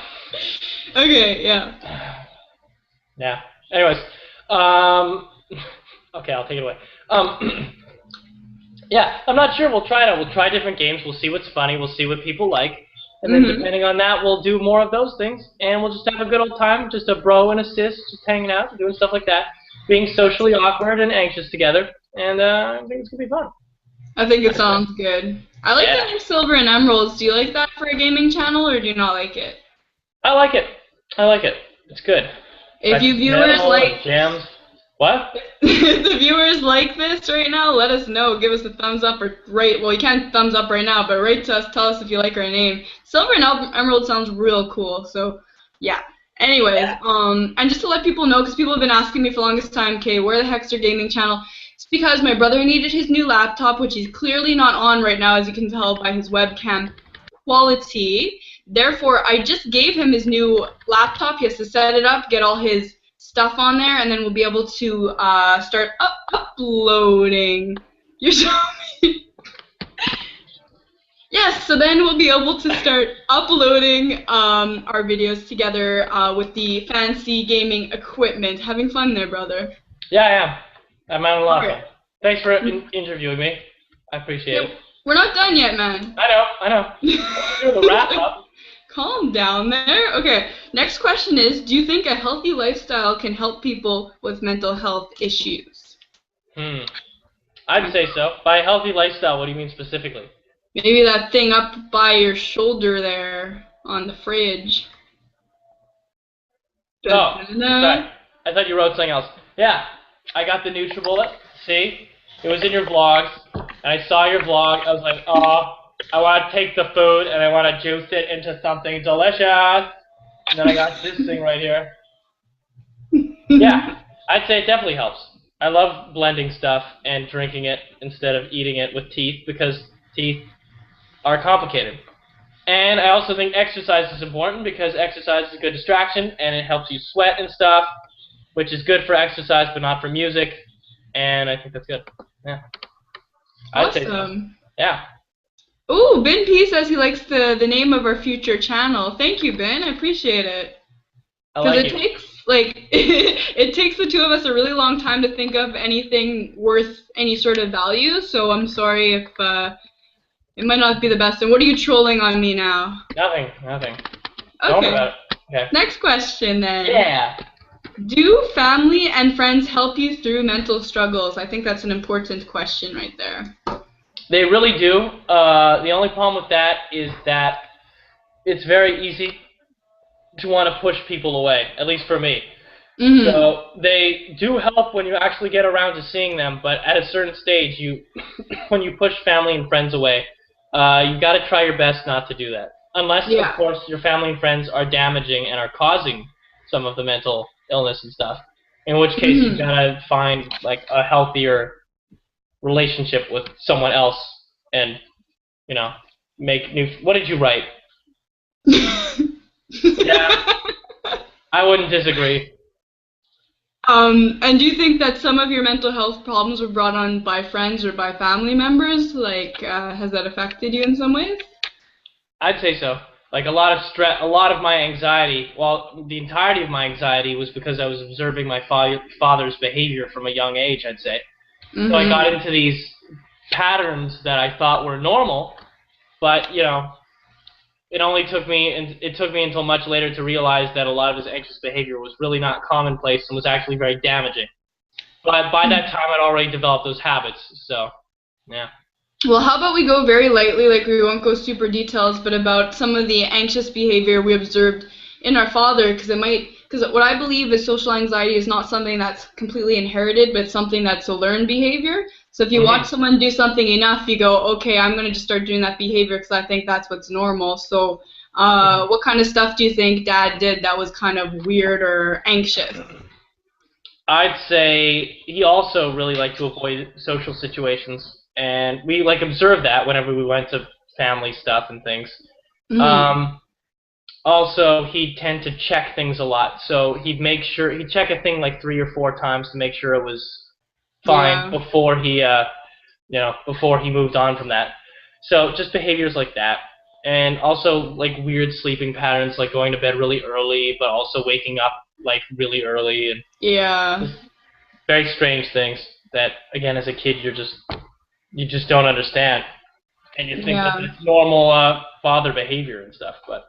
Okay. Yeah. Yeah. Anyways. Okay, I'll take it away. Yeah, I'm not sure. We'll try it out. We'll try different games. We'll see what's funny. We'll see what people like. And then depending on that, we'll do more of those things, and we'll just have a good old time, just a bro and a sis, just hanging out, doing stuff like that, being socially awkward and anxious together, and I think it's going to be fun. I think it sounds good. I like the name Silver and Emeralds. Do you like that for a gaming channel, or do you not like it? I like it. It's good. If you viewers like... Jams. What? If the viewers like this right now, let us know. Give us a thumbs up or rate. Well, you can't thumbs up right now, but rate to us. Tell us if you like our name. Silver and Emerald sounds real cool. So, yeah. Anyways, and just to let people know, because people have been asking me for the longest time, okay, where the heck's your gaming channel? It's because my brother needed his new laptop, which he's clearly not on right now, as you can tell by his webcam quality. Therefore, I just gave him his new laptop. He has to set it up, get all his stuff on there, and then we'll be able to start uploading. You're so mean. Yes, so then we'll be able to start uploading our videos together with the fancy gaming equipment. Having fun there, brother. Yeah, I am. I'm having a lot of fun. Thanks for interviewing me. I appreciate it. We're not done yet, man. I know. Do the wrap up. Calm down there. Okay, next question is, do you think a healthy lifestyle can help people with mental health issues? I'd say so. By a healthy lifestyle, what do you mean specifically? Maybe that thing up by your shoulder there on the fridge. Oh, sorry. I thought you wrote something else. Yeah, I got the NutriBullet. See? It was in your vlogs, and I saw your vlog. I was like, oh, I want to take the food and I want to juice it into something delicious. And then I got this thing right here. Yeah, I'd say it definitely helps. I love blending stuff and drinking it instead of eating it with teeth because teeth are complicated. And I also think exercise is important because exercise is a good distraction and it helps you sweat and stuff, which is good for exercise but not for music. And I think that's good. Yeah. I'd say so. Awesome. Yeah. Ooh, Ben P says he likes the name of our future channel. Thank you, Ben. I appreciate it. Because it takes it takes the two of us a really long time to think of anything worth any sort of value. So I'm sorry if it might not be the best. And what are you trolling on me now? Nothing. Okay. Don't worry about it. Okay. Next question then. Yeah. Do family and friends help you through mental struggles? I think that's an important question right there. They really do. The only problem with that is that it's very easy to want to push people away, at least for me. Mm-hmm. So they do help when you actually get around to seeing them, but at a certain stage, when you push family and friends away, you got to try your best not to do that. Unless, of course, your family and friends are damaging and are causing some of the mental illness and stuff. In which case, you got to find like a healthier relationship with someone else and, make new... What did you write? Yeah, I wouldn't disagree. And do you think that some of your mental health problems were brought on by friends or by family members? Like, has that affected you in some ways? I'd say so. Like a lot of stress, a lot of my anxiety, the entirety of my anxiety was because I was observing my father's behavior from a young age, I'd say. So I got into these patterns that I thought were normal, but, it took me until much later to realize that a lot of his anxious behavior was really not commonplace and was actually very damaging. But by that time, I'd already developed those habits, so, yeah. Well, how about we go very lightly, like we won't go super details, but about some of the anxious behavior we observed in our father, because what I believe is social anxiety is not something that's completely inherited, but something that's a learned behavior. So if you watch someone do something enough, you go, okay, I'm going to just start doing that behavior because I think that's what's normal. So what kind of stuff do you think Dad did that was kind of weird or anxious? I'd say he also really liked to avoid social situations, and we observed that whenever we went to family stuff and things. Also, he'd tend to check things a lot, so he'd check a thing like 3 or 4 times to make sure it was fine before he before he moved on from that. So just behaviors like that, and also weird sleeping patterns, like going to bed really early but also waking up really early, and very strange things that, again, as a kid you just don't understand, and you think that it's normal father behavior and stuff, but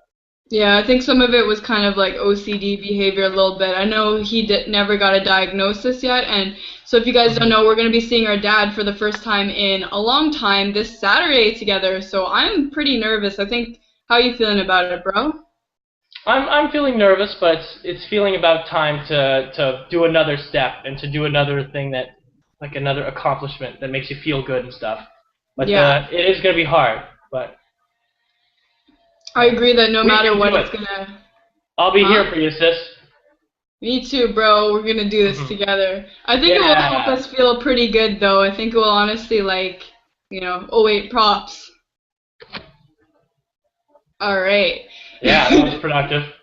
yeah, I think some of it was kind of like OCD behavior a little bit. I know he never got a diagnosis yet, and so if you guys don't know, we're going to be seeing our dad for the first time in a long time this Saturday together, so I'm pretty nervous. I think, how are you feeling about it, bro? I'm feeling nervous, but it's feeling about time to do another step and to do another thing that, another accomplishment that makes you feel good and stuff. But it is going to be hard, but I agree that no matter what, it's gonna... I'll be here for you, sis. Me too, bro. We're gonna do this together. I think it will help us feel pretty good, though. I think it will honestly, oh wait, props. Alright. Yeah, that was productive.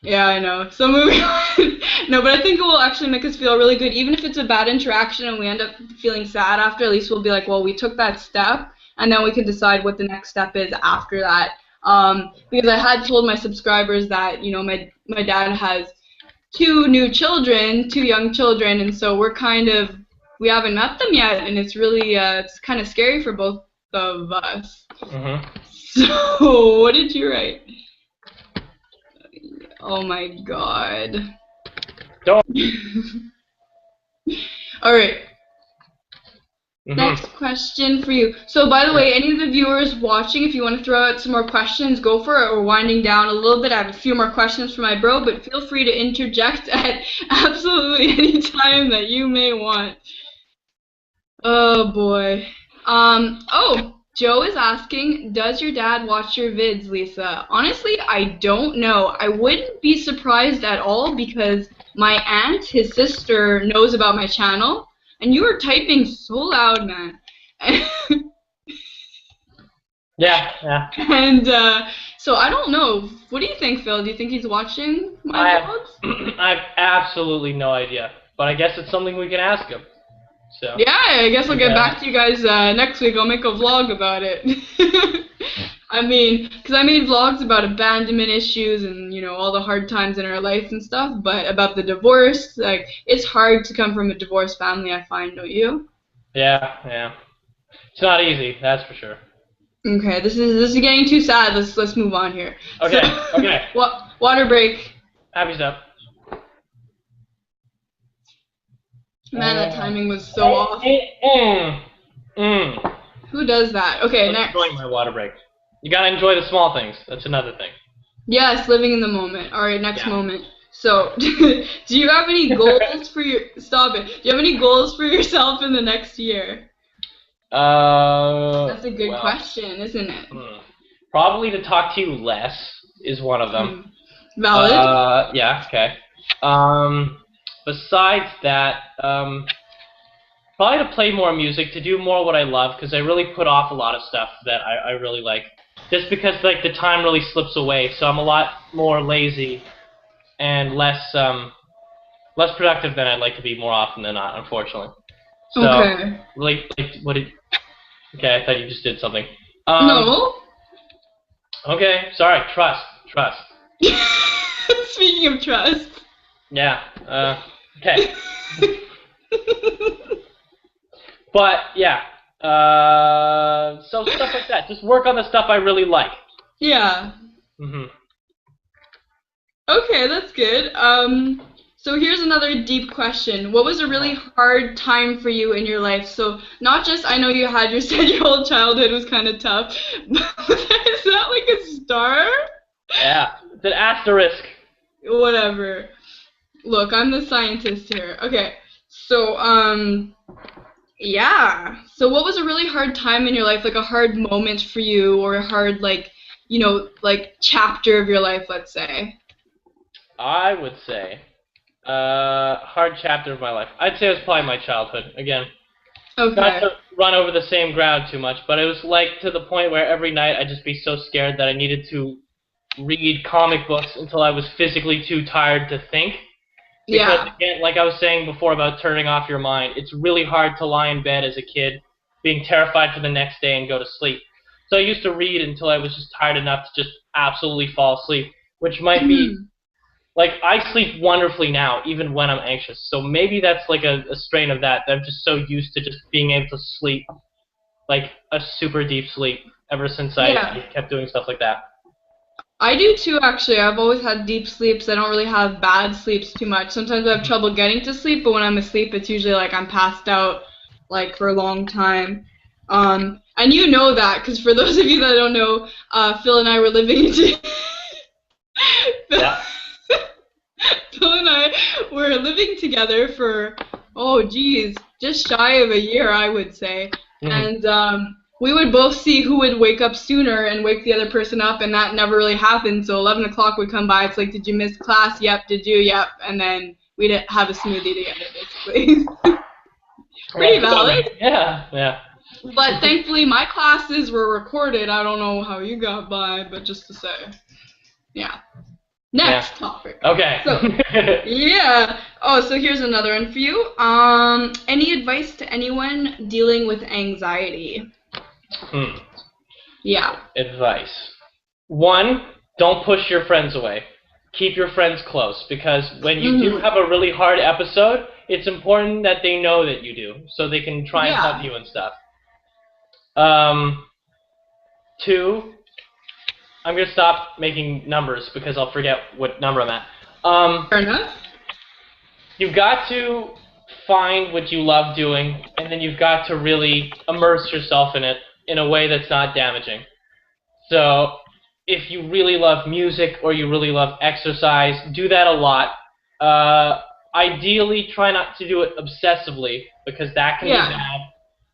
Yeah, I know. So moving on. No, but I think it will actually make us feel really good. Even if it's a bad interaction and we end up feeling sad after, at least we'll be like, well, we took that step, and then we can decide what the next step is after that. Because I had told my subscribers that, my dad has 2 young children, and so we haven't met them yet, and it's really, it's kind of scary for both of us. So, what did you write? Oh my god. Don't. Alright. Next question for you. So, by the way, any of the viewers watching, if you want to throw out some more questions, go for it. We're winding down a little bit. I have a few more questions for my bro, but feel free to interject at absolutely any time that you may want. Oh, boy. Joe is asking, does your dad watch your vids, Lisa? Honestly, I don't know. I wouldn't be surprised at all because my aunt, his sister, knows about my channel, and you were typing so loud, man. Yeah. And so I don't know. What do you think, Phil? Do you think he's watching my vlogs? I have absolutely no idea, but I guess it's something we can ask him. So. Yeah, I guess I'll get back to you guys next week. I'll make a vlog about it. I mean, because I made vlogs about abandonment issues and, you know, all the hard times in our life and stuff, but about the divorce, like, it's hard to come from a divorced family, I find, don't you? Yeah. It's not easy, that's for sure. Okay, this is getting too sad. Let's move on here. Okay, so, okay. Water break. Happy stuff. Man, that timing was so off. Who does that? Okay, I'm next. enjoying my water break. You gotta enjoy the small things. That's another thing. Yes, living in the moment. All right, next moment. So, do you have any goals for your? Stop it. Do you have any goals for yourself in the next year? That's a good question, isn't it? Probably to talk to you less is one of them. Valid. Yeah. Okay. Besides that, probably to play more music, to do more what I love, because I really put off a lot of stuff that I really like. Just because like the time really slips away, so I'm a lot more lazy and less productive than I'd like to be more often than not, unfortunately. So, okay. Like what did? Okay, I thought you just did something. No. Okay, sorry. Trust. Speaking of trust. Yeah. Okay. But yeah. So stuff like that. Just work on the stuff I really like. Yeah. Okay, that's good. So here's another deep question. What was a really hard time for you in your life? So not just, I know you said your whole childhood was kind of tough, but is that like a star? Yeah, it's an asterisk. Whatever. Look, I'm the scientist here. Okay, so, yeah. So what was a really hard time in your life, like a hard moment for you, or a hard, like, you know, like chapter of your life, let's say? I would say, hard chapter of my life. I'd say it was probably my childhood, again. Okay. Not to run over the same ground too much, but it was like to the point where every night I'd just be so scared that I needed to read comic books until I was physically too tired to think. Because, again, like I was saying before about turning off your mind, it's really hard to lie in bed as a kid being terrified for the next day and go to sleep. So I used to read until I was just tired enough to just absolutely fall asleep, which might be, like, I sleep wonderfully now, even when I'm anxious. So maybe that's like a strain of that I'm just so used to just being able to sleep, like a super deep sleep, ever since I kept doing stuff like that. I do too, actually. I've always had deep sleeps. I don't really have bad sleeps too much. Sometimes I have trouble getting to sleep, but when I'm asleep, it's usually like I'm passed out, like, for a long time. And you know that, because for those of you that don't know, Phil and I were living Phil and I were living together for, just shy of a year, I would say. And we would both see who would wake up sooner and wake the other person up, and that never really happened. So 11 o'clock would come by. It's like, did you miss class? Yep. Did you? Yep. And then we'd have a smoothie together, basically. Pretty valid. Yeah. But thankfully, my classes were recorded. I don't know how you got by, but just to say. Yeah. Next topic. Okay. So, so here's another one for you. Any advice to anyone dealing with anxiety? Yeah. Advice. 1, don't push your friends away. Keep your friends close, because when you do have a really hard episode, it's important that they know that you do, so they can try and help you and stuff. 2, I'm going to stop making numbers because I'll forget what number I'm at. Fair enough. You've got to find what you love doing, and then you've got to really immerse yourself in it in a way that's not damaging. So if you really love music or you really love exercise, do that a lot. Ideally, try not to do it obsessively, because that can be bad.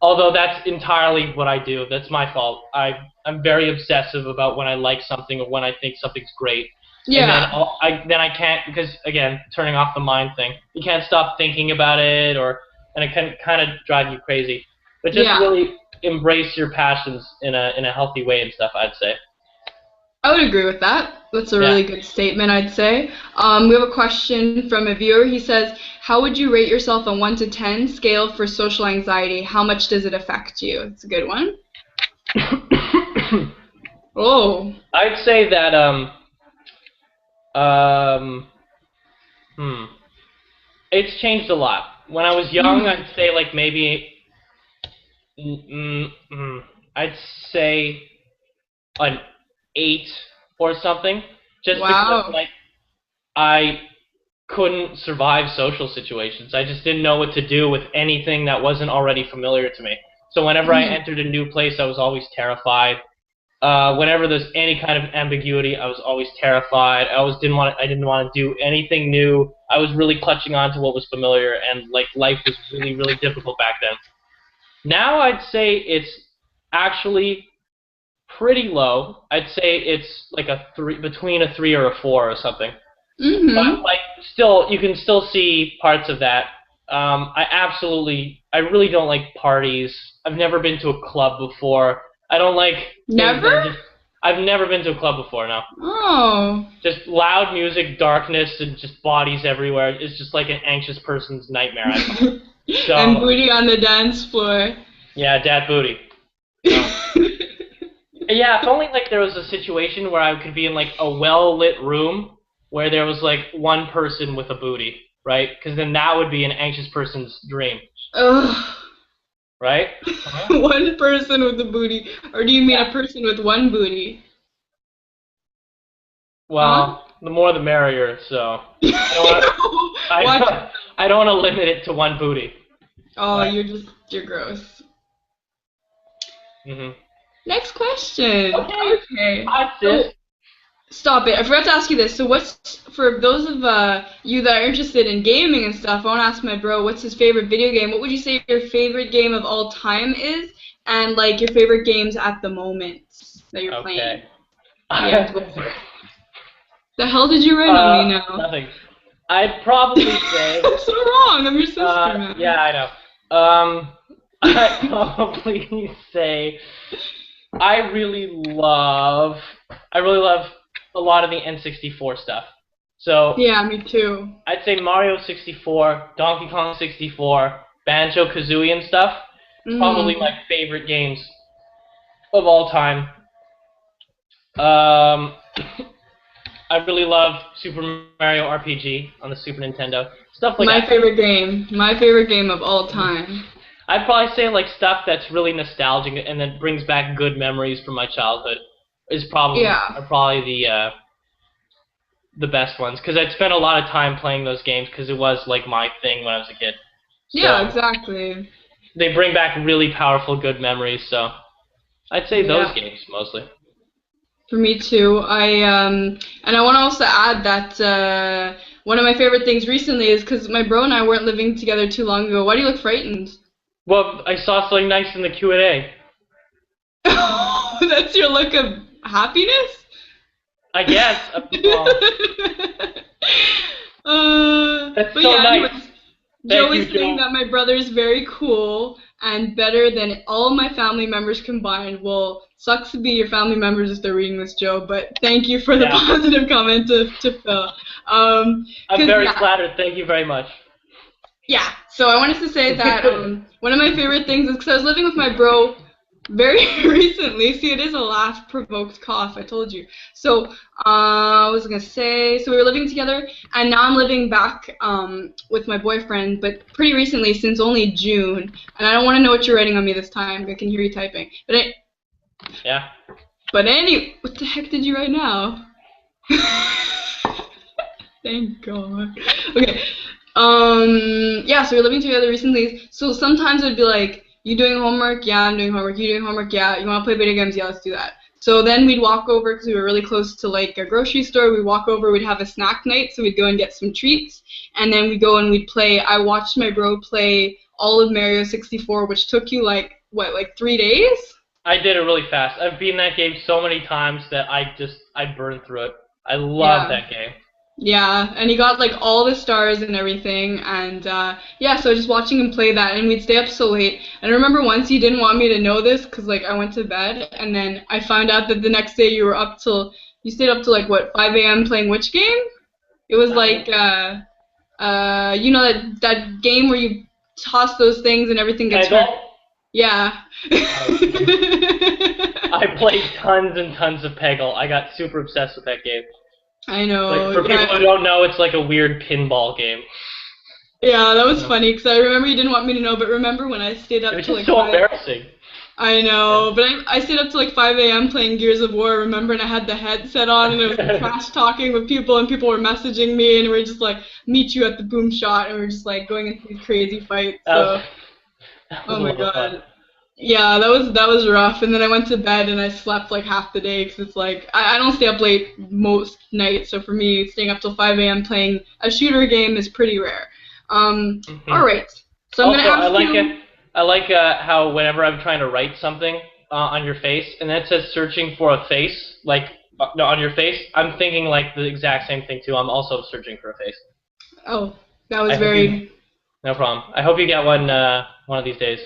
Although that's entirely what I do. That's my fault. I'm very obsessive about when I like something or when I think something's great. And then Yeah. I can't, because again, turning off the mind thing. You can't stop thinking about it, and it can kind of drive you crazy. But just Yeah. really embrace your passions in a healthy way and stuff, I'd say. I would agree with that. That's a Yeah. really good statement, I'd say. We have a question from a viewer. He says, "How would you rate yourself on 1 to 10 scale for social anxiety? How much does it affect you?" It's a good one. Oh. I'd say that um hmm. It's changed a lot. When I was young, Mm. I'd say like maybe I'd say an 8 or something, just because Wow. like I couldn't survive social situations. I just didn't know what to do with anything that wasn't already familiar to me. So whenever I Mm. entered a new place, I was always terrified. Whenever there's any kind of ambiguity, I was always terrified. I didn't want to do anything new. I was really clutching on to what was familiar, and like life was really, really difficult back then. Now I'd say it's actually pretty low. I'd say it's like a 3, between a 3 or a 4 or something. But Mm-hmm. like, still, you can still see parts of that. I really don't like parties. I've never been to a club before. I don't like things that Never? are just. I've never been to a club before. No, Oh. just loud music, darkness, and just bodies everywhere. It's just like an anxious person's nightmare, I find. And So booty on the dance floor. yeah, dad booty. Um, Yeah, if only like there was a situation where I could be in like a well-lit room where there was like one person with a booty, right? Because then that would be an anxious person's dream, Ugh. right? Huh? One person with a booty. Or do you mean Yeah. a person with one booty? Huh? Well, the more the merrier. So I don't want Watch. I don't want to limit it to one booty. Oh, But, you're gross. hmm Next question. Okay, Okay. hi So sis. stop it. I forgot to ask you this. So what's for those of you that are interested in gaming and stuff? I want to ask my bro, what's his favorite video game? What would you say your favorite game of all time is, and like your favorite games at the moment that you're playing? Okay. Yeah, go for it. The hell did you write on me now? Nothing. I'd probably say. I'm so wrong. I'm your sister, Yeah, man. I know. I'd probably say I really love, I really love a lot of the N64 stuff. So Yeah, me too. I'd say Mario 64, Donkey Kong 64, Banjo Kazooie and stuff. Probably Mm. my favorite games of all time. Um, I really love Super Mario RPG on the Super Nintendo. Stuff like My that. favorite game. My favorite game of all time. I'd probably say like stuff that's really nostalgic and that brings back good memories from my childhood is probably Yeah. are probably the best ones because I'd spent a lot of time playing those games because it was like my thing when I was a kid. Yeah, So exactly. they bring back really powerful good memories. So I'd say those Yeah. games mostly. For me too. And I want to also add that one of my favorite things recently is because my bro and I weren't living together too long ago. Why do you look frightened? Well, I saw something nice in the Q&A. That's your look of happiness? I guess. Well, that's But so yeah, nice. anyways, Joe Thank you, is saying Joe. that my brother is very cool and better than all my family members combined. Well, sucks to be your family members if they're reading this, Joe, but thank you for the Yeah, positive comment to Phil. I'm 'Cause very yeah, flattered. Thank you very much. yeah. So I wanted to say that one of my favorite things is because I was living with my bro very recently. See, it is a laugh-provoked cough. I told you. So I was gonna say, so we were living together, and now I'm living back with my boyfriend, but pretty recently, since only June. And I don't want to know what you're writing on me this time. I can hear you typing. Yeah. But what the heck did you write now? Thank God. Okay. Yeah, so we're living together recently. So sometimes it would be like, you doing homework? Yeah, I'm doing homework. You doing homework? Yeah. You want to play video games? Yeah, let's do that. So then we'd walk over because we were really close to like a grocery store. We'd walk over, we'd have a snack night, so we'd go and get some treats, and then we'd go and we'd play. I watched my bro play all of Mario 64, which took you like 3 days? I did it really fast. I've beaten that game so many times that I burned through it. I love Yeah. that game. Yeah, and he got like all the stars and everything, and yeah, so just watching him play that, and we'd stay up so late. And I remember once he didn't want me to know this because like I went to bed, and then I found out that the next day you stayed up till like what 5 a.m. playing which game? It was like you know that game where you toss those things and everything gets hurt. Peggle? Yeah. I played tons and tons of Peggle. I got super obsessed with that game. I know. Like, for people who don't know, it's like a weird pinball game. Yeah, that was funny because I remember you didn't want me to know, but remember when I stayed up It was till just like so 5? embarrassing. I know, but I stayed up till like 5 a.m. playing Gears of War, remember, and I had the headset on, and I was trash talking with people, and people were messaging me, and we were just like, meet you at the boom shot, and we were just like going into these crazy fights. So, That was oh a my lot of fun. god. Yeah, that was rough, and then I went to bed and I slept like half the day because it's like I don't stay up late most nights, so for me staying up till 5 a.m. playing a shooter game is pretty rare. All right, so I'm Also, gonna ask you. I like how whenever I'm trying to write something on your face, and then it says searching for a face, like no, on your face, I'm thinking like the exact same thing too. I'm also searching for a face. Oh, that was I hope very. No problem. I hope you get one of these days.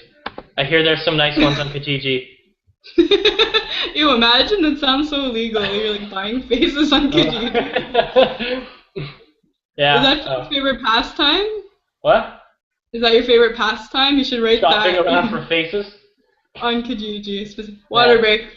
I hear there's some nice ones on Kijiji. You imagine that sounds so illegal. You're like buying faces on Kijiji. Yeah. Is that your favorite pastime? What? Is that your favorite pastime? You should write Shopping that around for faces? on Kijiji. Water break.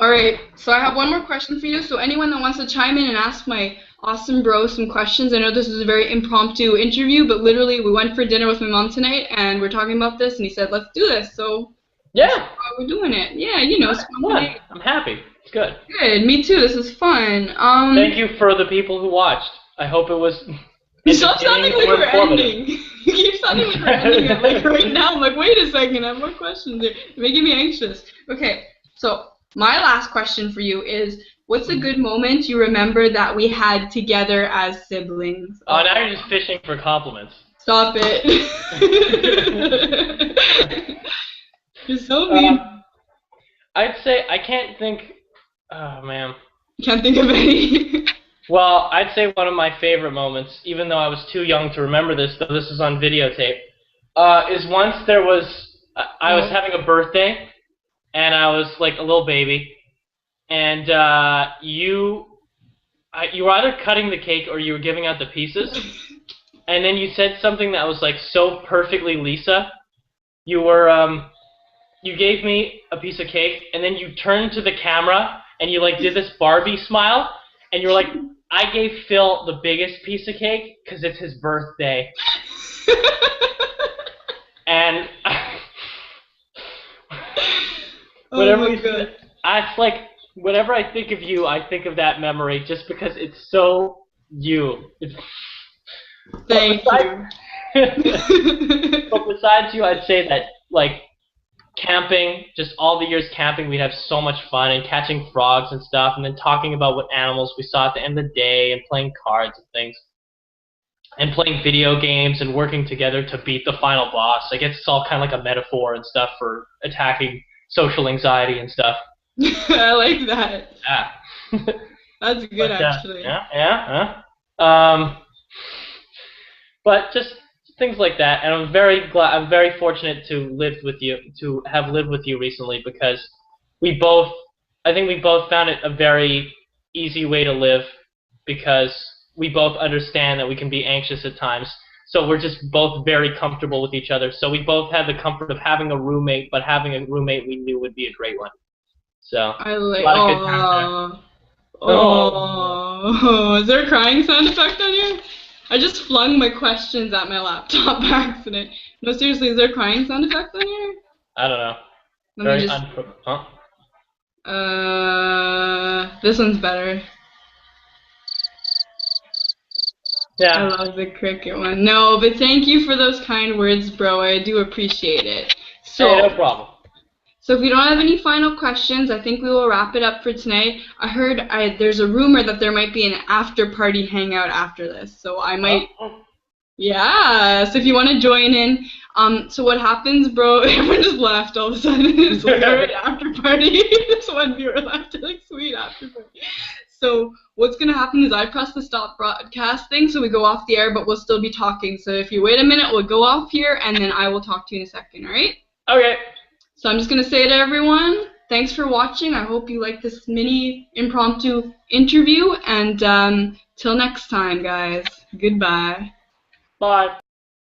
Alright, so I have one more question for you. So anyone that wants to chime in and ask my awesome bro some questions. I know this is a very impromptu interview, but literally we went for dinner with my mom tonight and we're talking about this and he said, let's do this. So yeah, we're doing it. Yeah, you know, fun. I'm happy. It's good. Good, me too. This is fun. Thank you for the people who watched. I hope it was Stop sounding like we're ending. You keep sounding like we're ending it like right now. I'm like, wait a second, I have more questions here. You're making me anxious. Okay, so my last question for you is, what's a good moment you remember that we had together as siblings? Oh, now you're just fishing for compliments. Stop it. You're so mean. I'd say I can't think. Oh man. You can't think of any. Well, I'd say one of my favorite moments, even though I was too young to remember this, though this is on videotape, is once there was I was having a birthday, and I was like a little baby, and you were either cutting the cake or you were giving out the pieces, and then you said something that was like so perfectly Lisa. You were you gave me a piece of cake, and then you turned to the camera and you like did this Barbie smile, and you were like, I gave Phil the biggest piece of cake because it's his birthday. And whatever you said, it's like whenever I think of you, I think of that memory just because it's so you. Thank you. But besides you, I'd say that like camping, just all the years camping, we'd have so much fun and catching frogs and stuff, and then talking about what animals we saw at the end of the day and playing cards and things. And playing video games and working together to beat the final boss. I guess it's all kind of like a metaphor and stuff for attacking social anxiety and stuff. I like that. Yeah. That's good, actually. But just things like that, and I'm very glad. I'm very fortunate to have lived with you recently because I think we both found it a very easy way to live because we both understand that we can be anxious at times. So we're just both very comfortable with each other. So we both had the comfort of having a roommate, but having a roommate we knew would be a great one. So I like. a lot of good times there. Oh, is there a crying sound effect on here? I just flung my questions at my laptop by accident. No, seriously, is there a crying sound effect on here? I don't know. Let me just. This one's better. Yeah. I love the cricket one. No, but thank you for those kind words, bro. I do appreciate it. So, hey, no problem. So if you don't have any final questions, I think we will wrap it up for tonight. I heard there's a rumor that there might be an after-party hangout after this, so I might Yeah, so if you want to join in, so what happens, bro? Everyone just left all of a sudden. It's like already after party. This one viewer left. Like, sweet after party. So what's gonna happen is I press the stop broadcast thing, so we go off the air, but we'll still be talking. So if you wait a minute, we'll go off here, and then I will talk to you in a second. All right? Okay. So I'm just gonna say to everyone, thanks for watching. I hope you like this mini impromptu interview, and till next time, guys. Goodbye. Bye.